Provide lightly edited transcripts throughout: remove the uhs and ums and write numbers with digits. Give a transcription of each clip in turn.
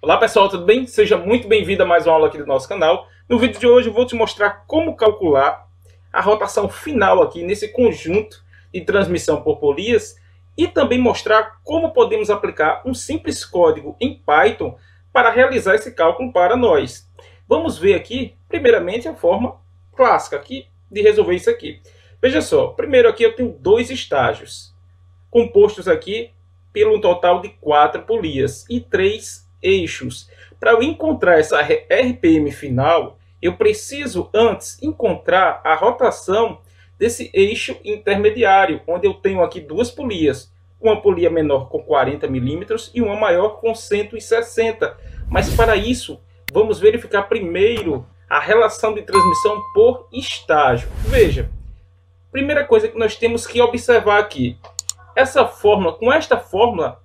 Olá pessoal, tudo bem? Seja muito bem-vindo a mais uma aula aqui do nosso canal. No vídeo de hoje eu vou te mostrar como calcular a rotação final aqui nesse conjunto de transmissão por polias e também mostrar como podemos aplicar um simples código em Python para realizar esse cálculo para nós. Vamos ver aqui, primeiramente, a forma clássica aqui de resolver isso aqui. Veja só, primeiro aqui eu tenho dois estágios, compostos aqui pelo total de 4 polias e 3 eixos. Para eu encontrar essa RPM final, eu preciso antes encontrar a rotação desse eixo intermediário, onde eu tenho aqui duas polias. Uma polia menor com 40 milímetros e uma maior com 160. Mas para isso, vamos verificar primeiro a relação de transmissão por estágio. Veja, primeira coisa que nós temos que observar aqui. Essa fórmula, com esta fórmula,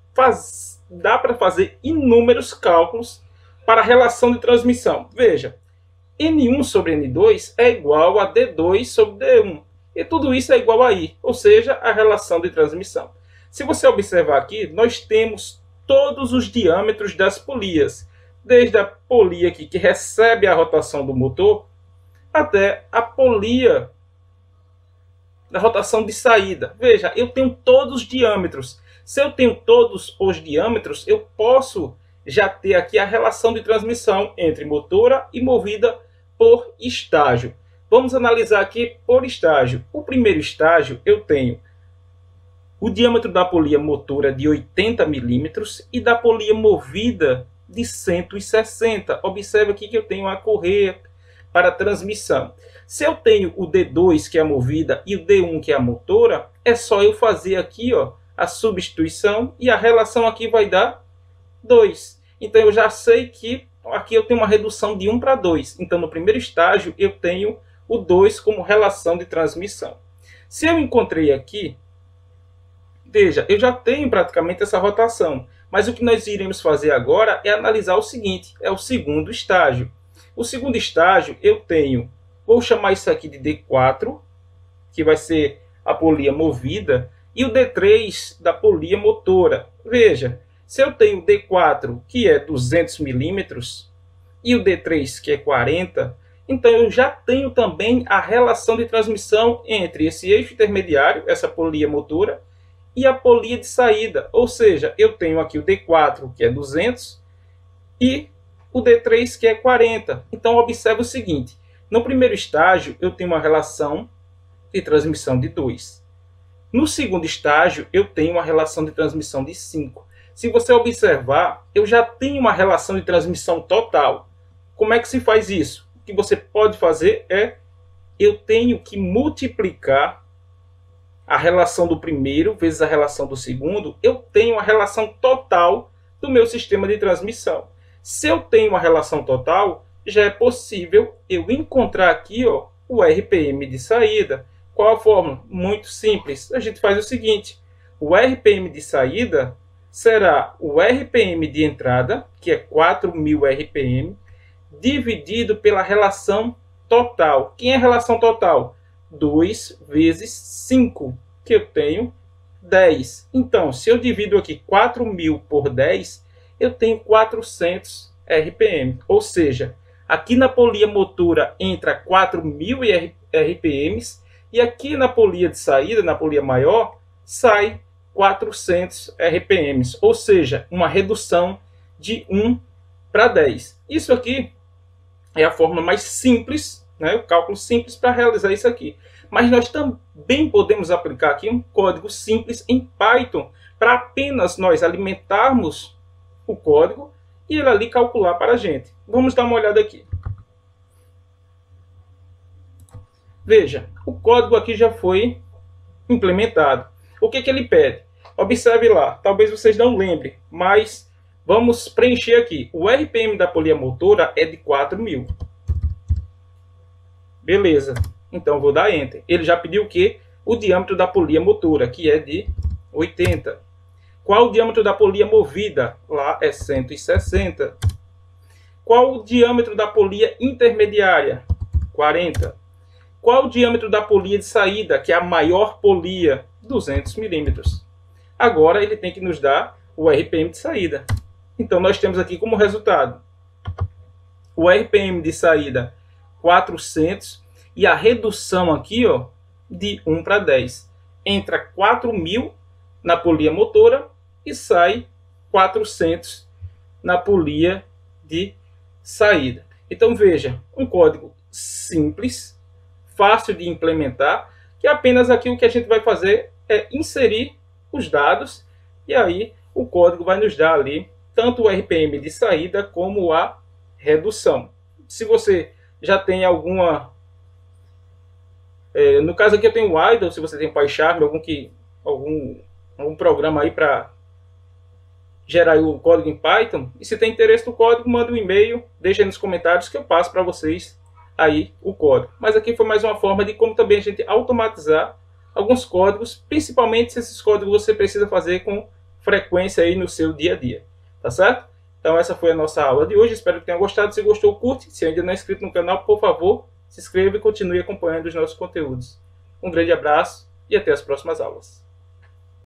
dá para fazer inúmeros cálculos para a relação de transmissão. Veja, N1 sobre N2 é igual a D2 sobre D1. E tudo isso é igual a I, ou seja, a relação de transmissão. Se você observar aqui, nós temos todos os diâmetros das polias. Desde a polia aqui que recebe a rotação do motor, até a polia da rotação de saída. Veja, eu tenho todos os diâmetros. Se eu tenho todos os diâmetros, eu posso já ter aqui a relação de transmissão entre motora e movida por estágio. Vamos analisar aqui por estágio. O primeiro estágio, eu tenho o diâmetro da polia motora de 80 milímetros e da polia movida de 160. Observe aqui que eu tenho a correia para transmissão. Se eu tenho o D2, que é a movida, e o D1, que é a motora, é só eu fazer aqui, ó, a substituição e a relação aqui vai dar 2. Então eu já sei que aqui eu tenho uma redução de 1 para 2. Então no primeiro estágio eu tenho o 2 como relação de transmissão. Se eu encontrei aqui, veja, eu já tenho praticamente essa rotação. Mas o que nós iremos fazer agora é analisar o seguinte, é o segundo estágio. O segundo estágio eu tenho, vou chamar isso aqui de D4, que vai ser a polia movida, e o D3 da polia motora. Veja, se eu tenho o D4, que é 200 milímetros, e o D3, que é 40, então eu já tenho também a relação de transmissão entre esse eixo intermediário, essa polia motora, e a polia de saída. Ou seja, eu tenho aqui o D4, que é 200, e o D3, que é 40. Então, observe o seguinte. No primeiro estágio, eu tenho uma relação de transmissão de 2. No segundo estágio, eu tenho uma relação de transmissão de 5. Se você observar, eu já tenho uma relação de transmissão total. Como é que se faz isso? O que você pode fazer é, eu tenho que multiplicar a relação do primeiro vezes a relação do segundo, eu tenho a relação total do meu sistema de transmissão. Se eu tenho uma relação total, já é possível eu encontrar aqui, ó, o RPM de saída. Qual a fórmula? Muito simples. A gente faz o seguinte, o RPM de saída será o RPM de entrada, que é 4.000 RPM, dividido pela relação total. Quem é a relação total? 2 vezes 5, que eu tenho 10. Então, se eu divido aqui 4.000 por 10, eu tenho 400 RPM. Ou seja, aqui na polia motora entra 4.000 RPMs e aqui na polia de saída, na polia maior, sai 400 RPMs. Ou seja, uma redução de 1 para 10. Isso aqui é a forma mais simples, né, o cálculo simples para realizar isso aqui. Mas nós também podemos aplicar aqui um código simples em Python para apenas nós alimentarmos o código e ele ali calcular para a gente. Vamos dar uma olhada aqui. Veja, o código aqui já foi implementado. O que ele pede? Observe lá, talvez vocês não lembrem, mas vamos preencher aqui. O RPM da polia motora é de 4.000. Beleza, então vou dar Enter. Ele já pediu o quê? O diâmetro da polia motora, que é de 80. Qual o diâmetro da polia movida? Lá é 160. Qual o diâmetro da polia intermediária? 40. Qual o diâmetro da polia de saída, que é a maior polia? 200 milímetros. Agora ele tem que nos dar o RPM de saída. Então nós temos aqui como resultado o RPM de saída 400 e a redução aqui, ó, de 1 para 10. Entra 4.000 na polia motora e sai 400 na polia de saída. Então veja, um código simples, fácil de implementar, que apenas aqui o que a gente vai fazer é inserir os dados e aí o código vai nos dar ali tanto o RPM de saída como a redução. Se você já tem alguma... no caso aqui eu tenho o Idle, se você tem PyCharm, algum programa aí para gerar o código em Python. E se tem interesse no código, manda um e-mail, deixa aí nos comentários que eu passo para vocês aí o código. Mas aqui foi mais uma forma de como também a gente automatizar alguns códigos, principalmente se esses códigos você precisa fazer com frequência aí no seu dia a dia. Tá certo? Então essa foi a nossa aula de hoje. Espero que tenham gostado. Se gostou, curte. Se ainda não é inscrito no canal, por favor, se inscreva e continue acompanhando os nossos conteúdos. Um grande abraço e até as próximas aulas.